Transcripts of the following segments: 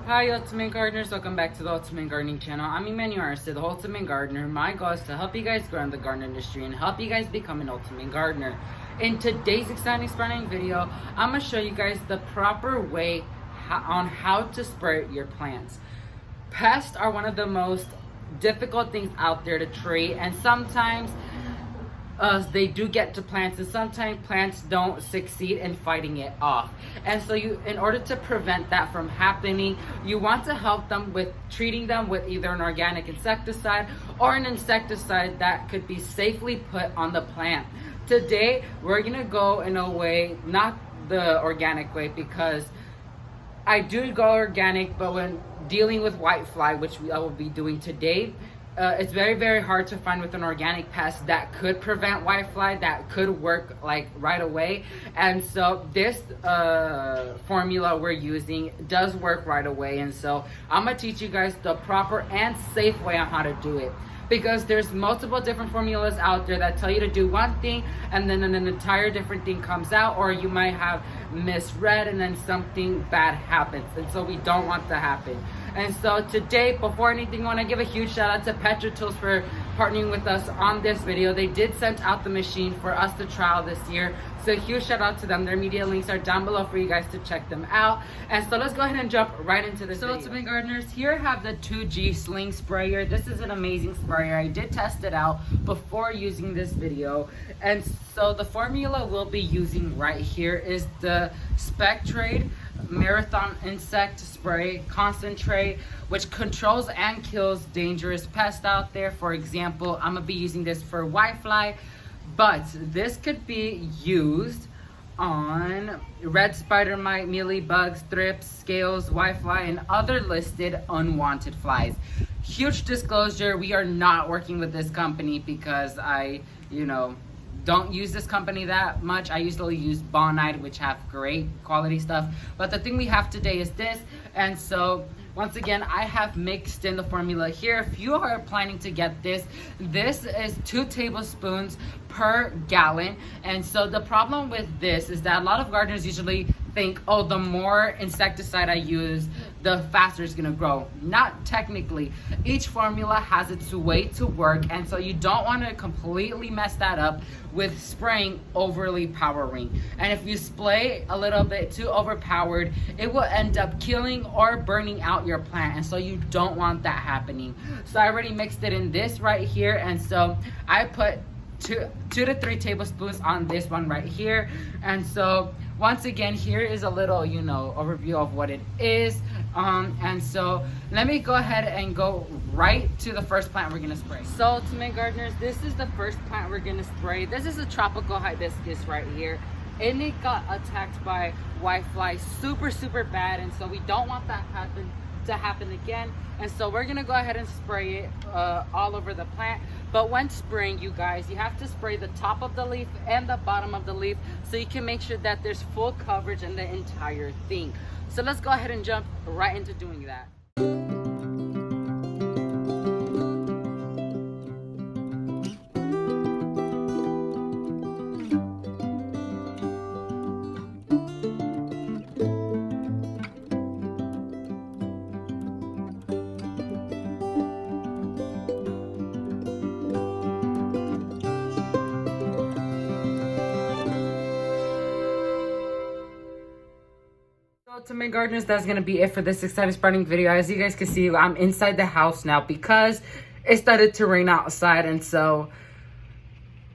Hi Ultimate Gardeners, welcome back to the Ultimate Gardening channel. I'm Emmanuel Arce, the Ultimate Gardener. My goal is to help you guys grow in the garden industry and help you guys become an Ultimate Gardener. In today's exciting spreading video, I'm going to show you guys the proper way on how to spray your plants. Pests are one of the most difficult things out there to treat, and sometimes they do get to plants, and sometimes plants don't succeed in fighting it off. And so in order to prevent that from happening, you want to help them with treating them with either an organic insecticide or an insecticide that could be safely put on the plant. Today we're gonna go in a way, not the organic way, because I do go organic, but when dealing with whitefly, which I will be doing today, it's very hard to find with an organic pest that could prevent whitefly, that could work like right away. And so this formula we're using does work right away, and so I'm gonna teach you guys the proper and safe way on how to do it, because there's multiple different formulas out there that tell you to do one thing and then an entire different thing comes out, or you might have misread and then something bad happens, and so we don't want to happen. And so today, before anything, I want to give a huge shout out to PetraTool for partnering with us on this video. They did send out the machine for us to trial this year, so huge shout out to them. Their media links are down below for you guys to check them out. And so let's go ahead and jump right into this video. So Ultimate Gardeners, here I have the 2G Sling Sprayer. This is an amazing sprayer. I did test it out before using this video. And so the formula we'll be using right here is the Spectrade Marathon Insect Spray Concentrate, which controls and kills dangerous pests out there. For example, I'm gonna be using this for whitefly, but this could be used on red spider mite, mealybugs, thrips, scales, whitefly, and other listed unwanted flies. Huge disclosure, we are not working with this company because I, don't use this company that much. I usually use Bonide, which have great quality stuff, but the thing we have today is this. And so once again, I have mixed in the formula here. If you are planning to get this is 2 tablespoons per gallon. And so the problem with this is that a lot of gardeners usually think, oh, the more insecticide I use, the faster it's gonna grow. Not technically. Each formula has its way to work, and so you don't want to completely mess that up with spraying overly powering. And if you spray a little bit too overpowered, it will end up killing or burning out your plant, and so you don't want that happening. So I already mixed it in this right here, and so I put 2 to 3 tablespoons on this one right here. And so once again, here is a little overview of what it is. And so let me go ahead and go right to the first plant we're gonna spray. So Ultimate Gardeners, this is the first plant we're gonna spray. This is a tropical hibiscus right here, and it got attacked by whitefly super bad, and so we don't want that to happen again. And so we're gonna go ahead and spray it all over the plant. But when spraying, you guys, you have to spray the top of the leaf and the bottom of the leaf so you can make sure that there's full coverage in the entire thing. So let's go ahead and jump right into doing that. Ultimate Gardeners, that's gonna be it for this exciting spreading video. As you guys can see, I'm inside the house now because it started to rain outside, and so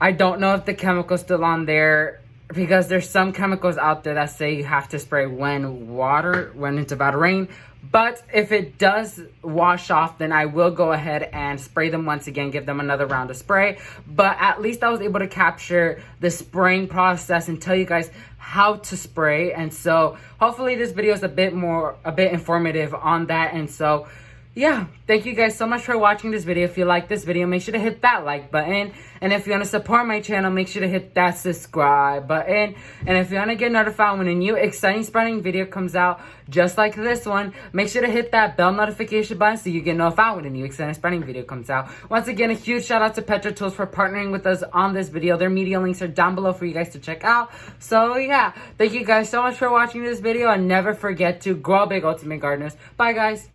I don't know if the chemical's still on there, because there's some chemicals out there that say you have to spray when it's about to rain. But if it does wash off, then I will go ahead and spray them once again, give them another round of spray. But at least I was able to capture the spraying process and tell you guys how to spray. And so hopefully this video is a bit informative on that. And so yeah, thank you guys so much for watching this video. If you like this video, make sure to hit that like button. And if you want to support my channel, make sure to hit that subscribe button. And if you want to get notified when a new exciting spreading video comes out, just like this one, make sure to hit that bell notification button so you get notified when a new exciting spreading video comes out. Once again, a huge shout out to PetraTool for partnering with us on this video. Their media links are down below for you guys to check out. So yeah, thank you guys so much for watching this video, and never forget to grow big, ultimate gardeners. Bye guys.